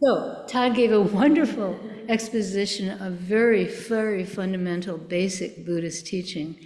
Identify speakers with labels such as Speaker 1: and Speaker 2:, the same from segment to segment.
Speaker 1: So Todd gave a wonderful exposition of very, very fundamental, basic Buddhist teaching.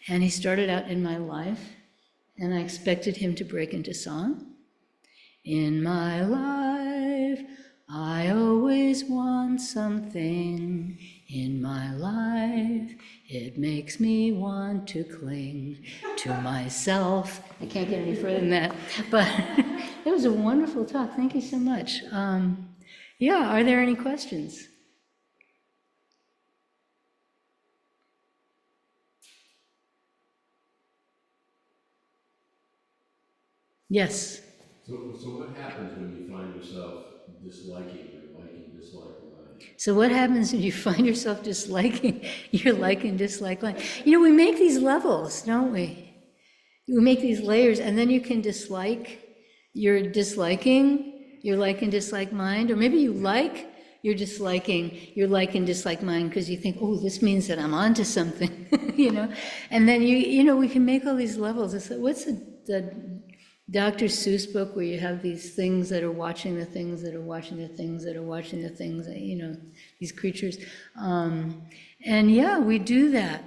Speaker 1: And he started out in my life, and I expected him to break into song. In my life, I always want something. In my life, it makes me want to cling to myself. I can't get any further than that, but it was a wonderful talk. Thank you so much. Yeah, are there any questions? Yes.
Speaker 2: So what happens when you find yourself disliking your like and dislike line?
Speaker 1: So what happens when you find yourself disliking your like and dislike line? You know, we make these levels, don't we? We make these layers, and then you can dislike your disliking, your like and dislike mind, or maybe you like your disliking, your like and dislike mind, because you think, oh, this means that I'm onto something, you know? And then you know, we can make all these levels. It's like, what's the Dr. Seuss book where you have these things that are watching the things that are watching the things that are watching the things, you know, these creatures. And yeah, we do that.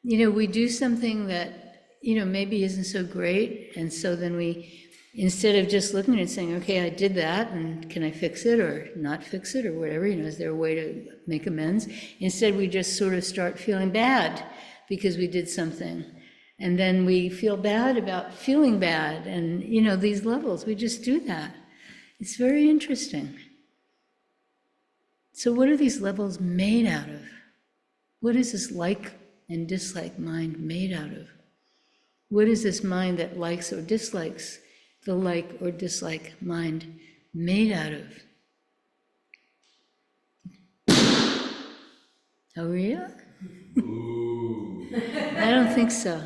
Speaker 1: You know, we do something that, you know, maybe isn't so great. And so then we, instead of just looking at it saying, okay, I did that, and can I fix it or not fix it or whatever, you know, is there a way to make amends? Instead, we just sort of start feeling bad because we did something. And then we feel bad about feeling bad, and, you know, these levels, we just do that. It's very interesting. So what are these levels made out of? What is this like and dislike mind made out of? What is this mind that likes or dislikes the like or dislike mind made out of? Oh, yeah?
Speaker 2: Ooh.
Speaker 1: I don't think so.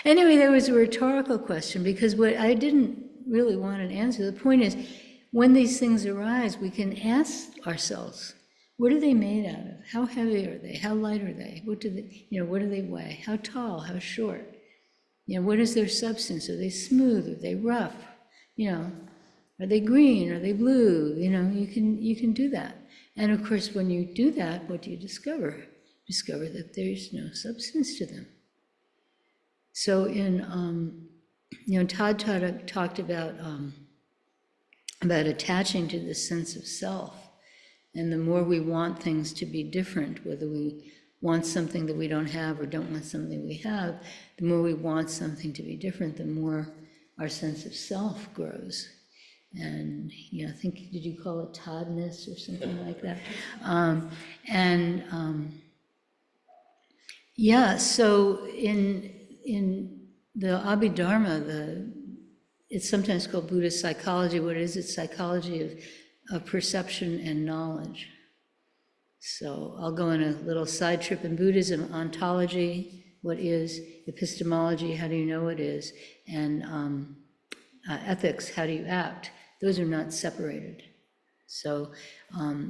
Speaker 1: Anyway, there was a rhetorical question, because what I didn't really want an answer. The point is, when these things arise, we can ask ourselves, what are they made out of? How heavy are they? How light are they? What do they, you know, what do they weigh? How tall? How short? You know, what is their substance? Are they smooth? Are they rough? You know, are they green? Are they blue? You know, you can do that. And of course, when you do that, what do you discover? Discover that there's no substance to them. So in, you know, Todd talked about attaching to the sense of self. And the more we want things to be different, whether we want something that we don't have or don't want something we have, the more we want something to be different, the more our sense of self grows. And, you know, I think, did you call it Toddness or something like that? Yeah, so in the Abhidharma, it's sometimes called Buddhist psychology. What it is, it's psychology of perception and knowledge. So I'll go on a little side trip in Buddhism. Ontology, what is? Epistemology, how do you know what is? And ethics, how do you act? Those are not separated. So,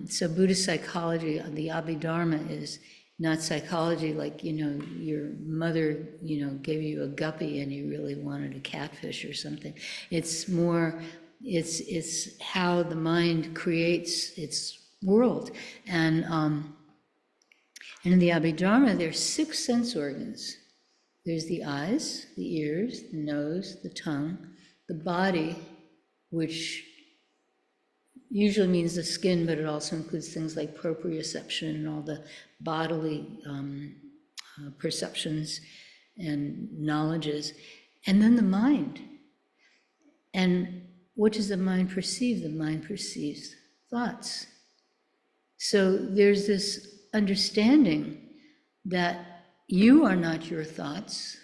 Speaker 1: so Buddhist psychology, the Abhidharma, is not psychology like, you know, your mother, you know, gave you a guppy and you really wanted a catfish or something. It's more, it's how the mind creates its world. And in the Abhidharma, there's 6 sense organs. There's the eyes, the ears, the nose, the tongue, the body, which usually means the skin, but it also includes things like proprioception and all the bodily perceptions and knowledges, and then the mind. And what does the mind perceive? The mind perceives thoughts. So there's this understanding that you are not your thoughts.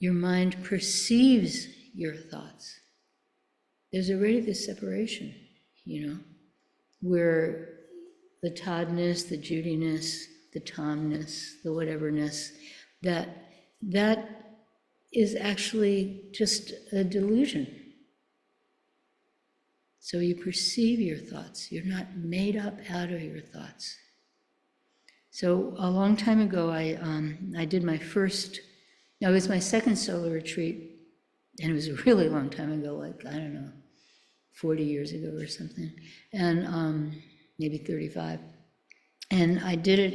Speaker 1: Your mind perceives your thoughts. There's already this separation, you know, where the Toddness, the Judiness, the Tomness, the whateverness, that is actually just a delusion. So you perceive your thoughts. You're not made up out of your thoughts. So a long time ago, I did my first, no, it was my second solo retreat And it was a really long time ago, like, I don't know, 40 years ago or something, and maybe 35. And I did it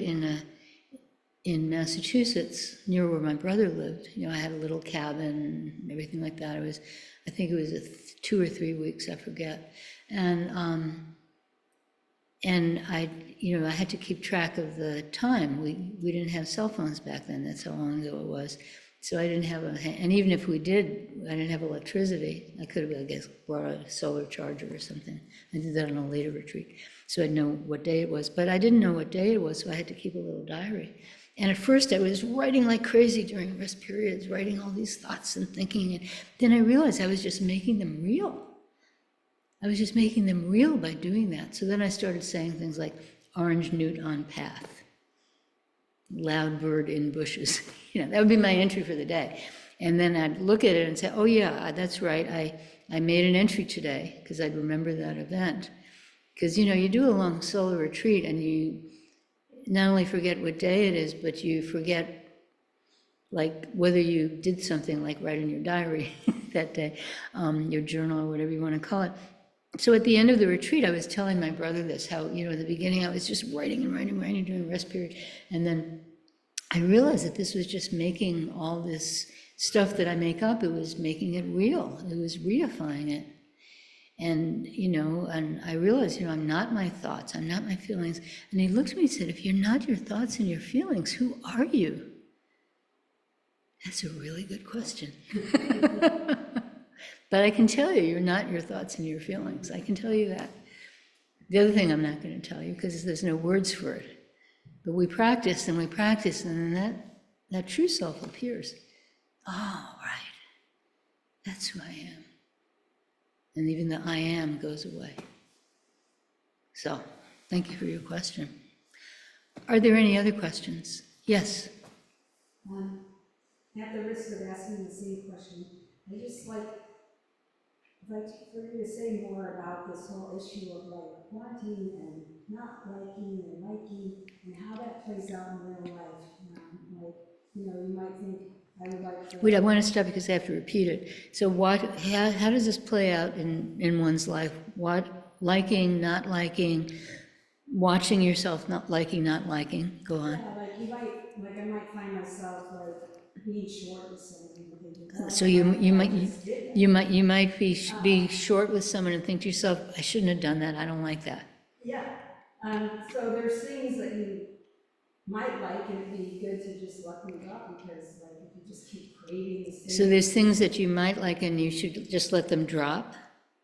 Speaker 1: in Massachusetts, near where my brother lived. You know, I had a little cabin and everything like that. I think it was 2 or 3 weeks, I forget. And I, you know, I had to keep track of the time. We didn't have cell phones back then. That's how long ago it was. So I didn't have and even if we did, I didn't have electricity. I could have, I guess, brought a solar charger or something. I did that on a later retreat. So I'd know what day it was, but I didn't know what day it was, so I had to keep a little diary. And at first I was writing like crazy during rest periods, writing all these thoughts and thinking, and then I realized I was just making them real. I was just making them real by doing that. So then I started saying things like, orange newt on path, loud bird in bushes. You know, that would be my entry for the day. And then I'd look at it and say, oh yeah, that's right, I made an entry today, because I'd remember that event. Because, you know, you do a long solo retreat and you not only forget what day it is, but you forget, like, whether you did something like write in your diary that day, your journal or whatever you want to call it. So at the end of the retreat, I was telling my brother this, how, you know, in the beginning I was just writing and writing during rest period. And then I realized that this was just making all this stuff that I make up, it was making it real. It was reifying it. And, you know, and I realized, you know, I'm not my thoughts, I'm not my feelings. And he looked at me and said, if you're not your thoughts and your feelings, who are you? That's a really good question. But I can tell you, you're not your thoughts and your feelings. I can tell you that. The other thing I'm not going to tell you, because there's no words for it. But we practice, and then that true self appears. Oh, right. That's who I am. And even the I am goes away. So, thank you for your question. Are there any other questions? Yes?
Speaker 3: At the risk of asking the same question, I just like for you to say more about this whole issue of like wanting and not liking and liking, and how that plays out in real life. Like, you know, you might think, I would like to...
Speaker 1: Wait, I want to stop because I have to repeat it. So how does this play out in one's life? What, liking, not liking, watching yourself not liking, go on.
Speaker 3: Yeah, like I might find myself like being short with someone and thinking,
Speaker 1: So you might be short with someone and think to yourself, I shouldn't have done that, I don't like that.
Speaker 3: Yeah, so there's things that you might like, and it'd be good to just let them drop, because like if you just keep creating these things.
Speaker 1: So there's things that you might like and you should just let them drop.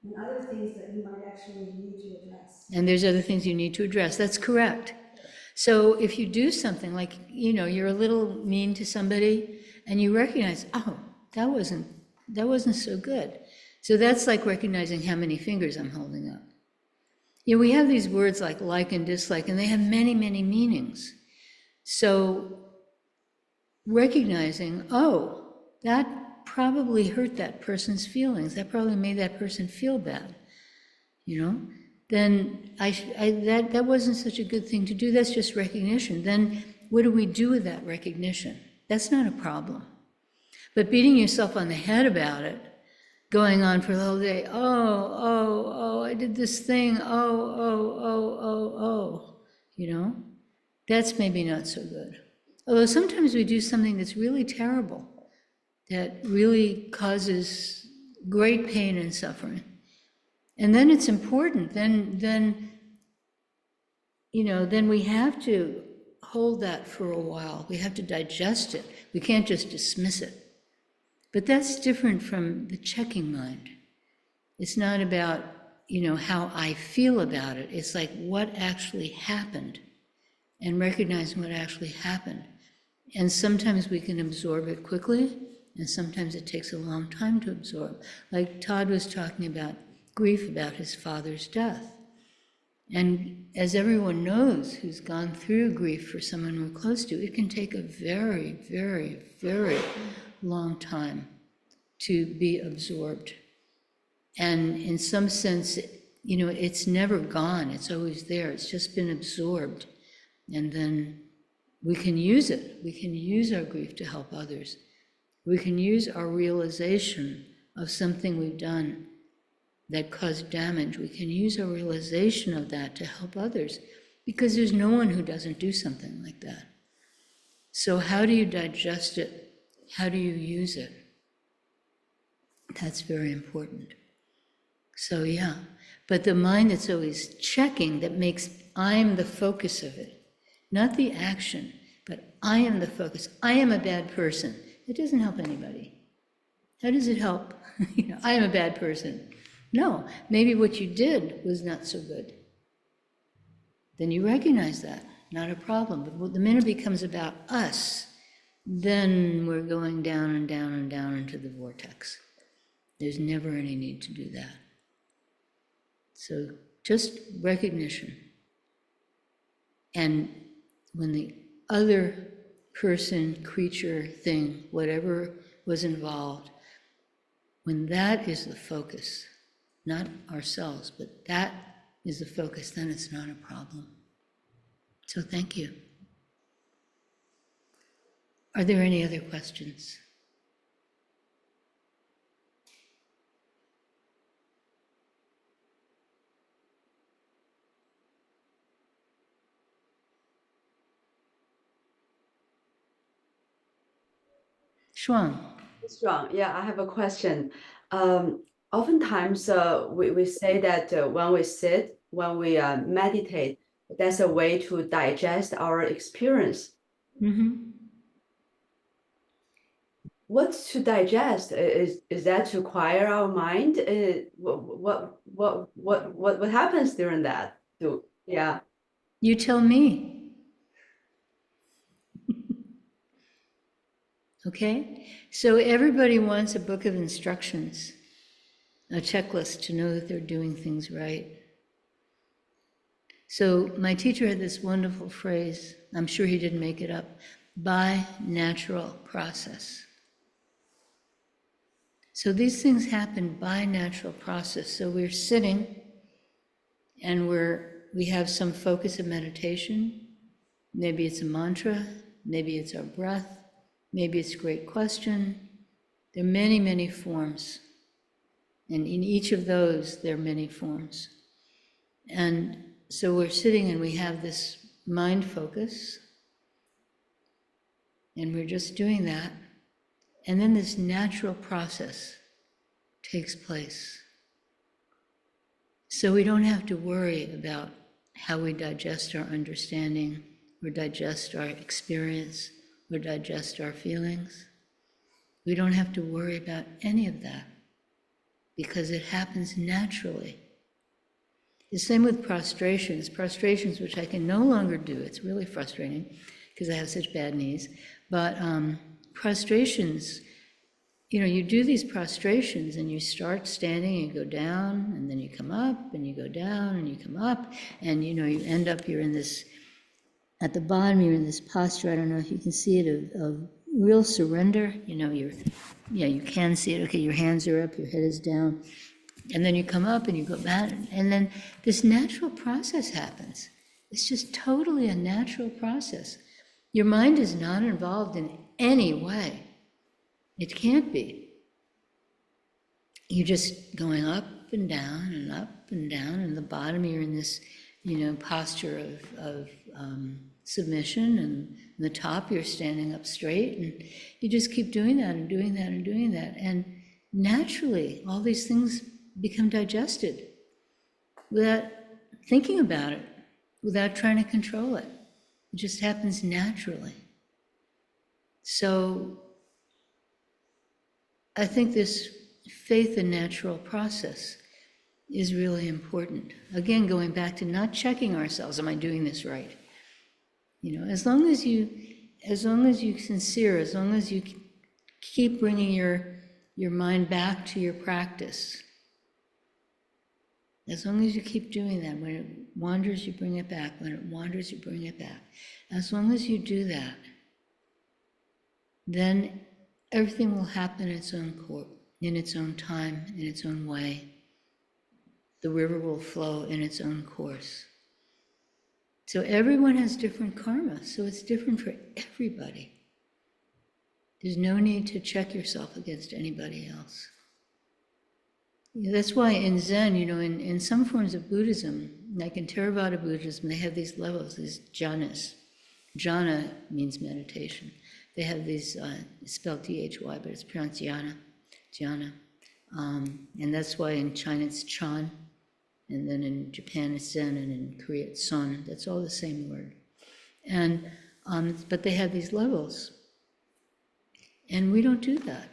Speaker 3: And other things that you might actually need to address.
Speaker 1: And there's other things you need to address. That's correct. So if you do something like, you know, you're a little mean to somebody and you recognize, oh, that wasn't so good. So that's like recognizing how many fingers I'm holding up. You know, we have these words like and dislike, and they have many, many meanings. So recognizing, oh, that probably hurt that person's feelings. That probably made that person feel bad, you know? Then that wasn't such a good thing to do. That's just recognition. Then what do we do with that recognition? That's not a problem. But beating yourself on the head about it, going on for the whole day, oh, I did this thing, oh, you know? That's maybe not so good. Although sometimes we do something that's really terrible, that really causes great pain and suffering. And then it's important, then you know, then we have to hold that for a while. We have to digest it. We can't just dismiss it. But that's different from the checking mind. It's not about, you know, how I feel about it. It's like what actually happened, and recognizing what actually happened. And sometimes we can absorb it quickly, and sometimes it takes a long time to absorb. Like Todd was talking about grief about his father's death. And as everyone knows who's gone through grief for someone we're close to, it can take a very, very, very long time to be absorbed. And in some sense, you know, it's never gone, it's always there, it's just been absorbed. And then we can use it. We can use our grief to help others. We can use our realization of something we've done that caused damage, we can use our realization of that to help others, because there's no one who doesn't do something like that. So how do you digest it? How do you use it? That's very important. So yeah, but the mind that's always checking, that makes I'm the focus of it, not the action, but I am the focus. I am a bad person. It doesn't help anybody. How does it help? I am a bad person. No, maybe what you did was not so good. Then you recognize that, not a problem. But the minute it becomes about us, then we're going down and down and down into the vortex. There's never any need to do that. So just recognition. And when the other person, creature, thing, whatever was involved, when that is the focus, not ourselves, but that is the focus, then it's not a problem. So thank you. Are there any other questions? Shuang.
Speaker 4: Strong. Yeah, I have a question. Oftentimes, we say that when we sit, when we meditate, that's a way to digest our experience.
Speaker 1: Mm-hmm.
Speaker 4: What's to digest? Is that to quiet our mind? What happens during that? Yeah.
Speaker 1: You tell me. Okay? So everybody wants a book of instructions, a checklist to know that they're doing things right. So my teacher had this wonderful phrase, I'm sure he didn't make it up, by natural process. So these things happen by natural process. So we're sitting and we have some focus of meditation. Maybe it's a mantra, maybe it's our breath, maybe it's a great question. There are many, many forms. And in each of those, there are many forms. And so we're sitting and we have this mind focus, and we're just doing that. And then this natural process takes place. So we don't have to worry about how we digest our understanding, or digest our experience, or digest our feelings. We don't have to worry about any of that, because it happens naturally. The same with prostrations, which I can no longer do. It's really frustrating because I have such bad knees. But prostrations, you do these prostrations and you start standing and you go down, and then you come up and you go down and you come up, and you end up, you're in this, at the bottom, you're in this posture, I don't know if you can see it, of real surrender. You can see it. Okay, your hands are up, your head is down. And then you come up and you go back, and then this natural process happens. It's just totally a natural process. Your mind is not involved in any way. It can't be. You're just going up and down and up and down, and the bottom you're in this, posture of submission, and the top you're standing up straight, and you just keep doing that and doing that and doing that. And naturally, all these things become digested without thinking about it, without trying to control it. It just happens naturally. So I think this faith in natural process is really important. Again, going back to not checking ourselves, am I doing this right? As long as you're sincere, as long as you keep bringing your mind back to your practice, as long as you keep doing that, when it wanders, you bring it back. When it wanders, you bring it back. As long as you do that, then everything will happen in its own course, in its own time, in its own way. The river will flow in its own course. So everyone has different karma, so it's different for everybody. There's no need to check yourself against anybody else. Yeah, that's why in Zen, in some forms of Buddhism, like in Theravada Buddhism, they have these levels, these jhanas. Jhana means meditation. They have these, it's spelled Dhy, but it's pronounced jhana. And that's why in China it's Chan, and then in Japan it's Zen, and in Korea it's Son. That's all the same word. And, but they have these levels. And we don't do that.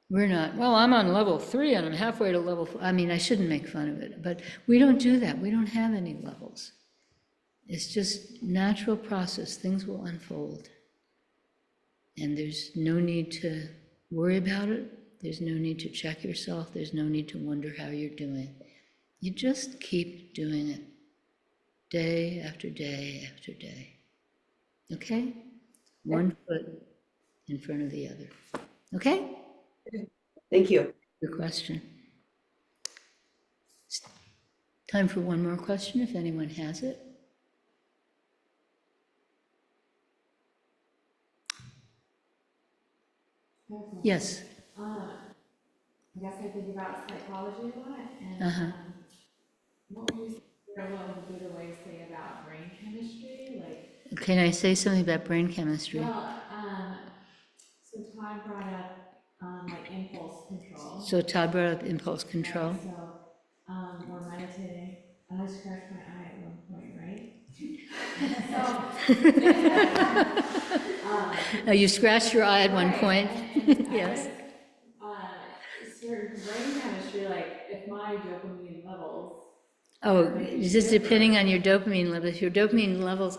Speaker 1: We're not, well, I'm on level 3 and I'm halfway to level 4. I mean, I shouldn't make fun of it, but we don't do that. We don't have any levels. It's just natural process. Things will unfold. And there's no need to worry about it. There's no need to check yourself. There's no need to wonder how you're doing. You just keep doing it day after day after day. Okay? One foot in front of the other. Okay?
Speaker 4: Thank you.
Speaker 1: Your question. Time for one more question, if anyone has it. Yes.
Speaker 5: I guess I think about psychology a lot, and
Speaker 1: Uh-huh.
Speaker 5: what would you say, or what would Buddha always say about brain chemistry? Like,
Speaker 1: Can I say something about brain chemistry?
Speaker 5: well, so Todd brought up like impulse control.
Speaker 1: So Todd brought up impulse control.
Speaker 5: Right, so we're meditating. I scratched my eye at one point, right? So
Speaker 1: You scratched your eye at one point. Yes.
Speaker 5: Certain brain chemistry, like if my dopamine levels
Speaker 1: Oh, is this depending on your dopamine levels? Your dopamine levels,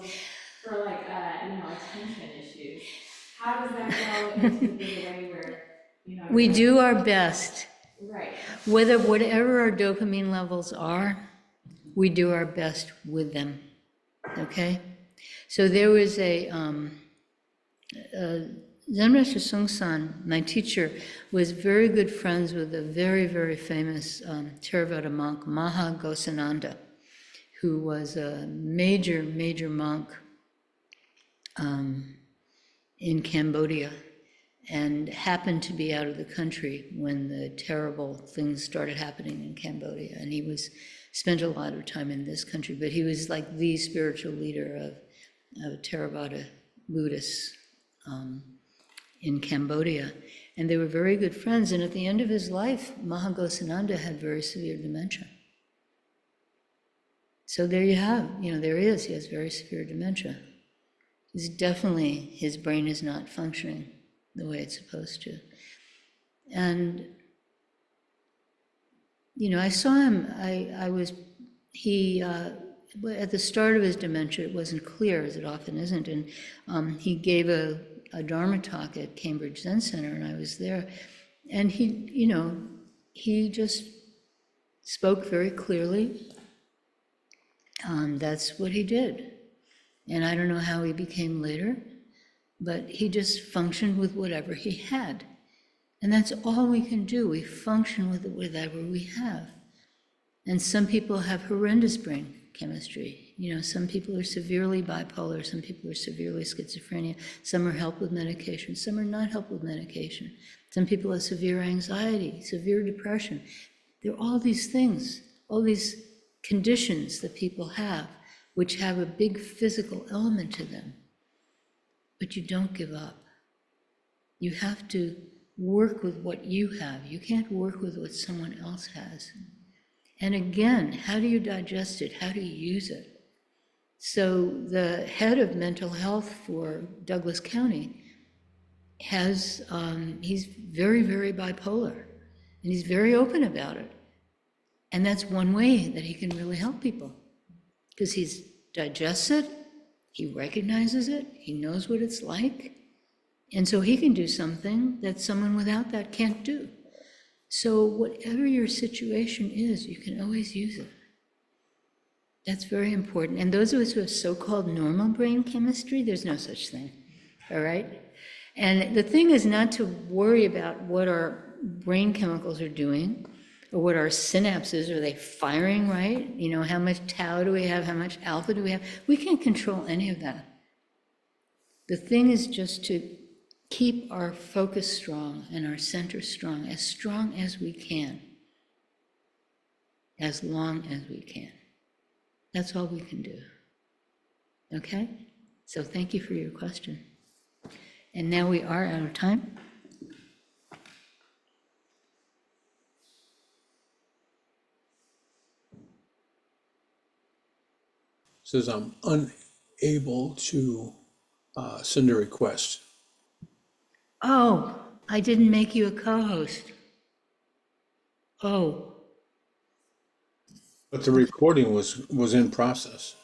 Speaker 5: for like attention issues, how does that go into the way where
Speaker 1: we do our best.
Speaker 5: right?
Speaker 1: Whatever our dopamine levels are, we do our best with them. Okay? So there was a Zen Master Songsan, my teacher, was very good friends with a very, very famous Theravada monk, Maha Ghosananda, who was a major, major monk in Cambodia, and happened to be out of the country when the terrible things started happening in Cambodia. And he spent a lot of time in this country, but he was like the spiritual leader of Theravada Buddhists in Cambodia. And they were very good friends. And at the end of his life, Mahagosananda had very severe dementia. So there you have, there he is. He has very severe dementia. He's definitely, his brain is not functioning the way it's supposed to. And, I saw him, at the start of his dementia, it wasn't clear, as it often isn't, and he gave a Dharma talk at Cambridge Zen Center, and I was there, and he just spoke very clearly. That's what he did. And I don't know how he became later, but he just functioned with whatever he had. And that's all we can do. We function with whatever we have. And some people have horrendous brain chemistry. Some people are severely bipolar, some people are severely schizophrenia, some are helped with medication, some are not helped with medication. Some people have severe anxiety, severe depression. There are all these things, all these conditions that people have, which have a big physical element to them. But you don't give up. You have to work with what you have. You can't work with what someone else has. And again, how do you digest it? How do you use it? So the head of mental health for Douglas County he's very, very bipolar, and he's very open about it. And that's one way that he can really help people, because he digests it, he recognizes it, he knows what it's like, and so he can do something that someone without that can't do. So whatever your situation is, you can always use it. That's very important. And those of us who have so-called normal brain chemistry, there's no such thing, all right? And the thing is not to worry about what our brain chemicals are doing, or what our synapses, are they firing right? How much tau do we have? How much alpha do we have? We can't control any of that. The thing is just to keep our focus strong and our center strong as we can. as long as we can. That's all we can do. Okay? So thank you for your question. And now we are out of time.
Speaker 6: Says I'm unable to send a request.
Speaker 1: Oh, I didn't make you a co-host. Oh,
Speaker 6: But the recording was in process.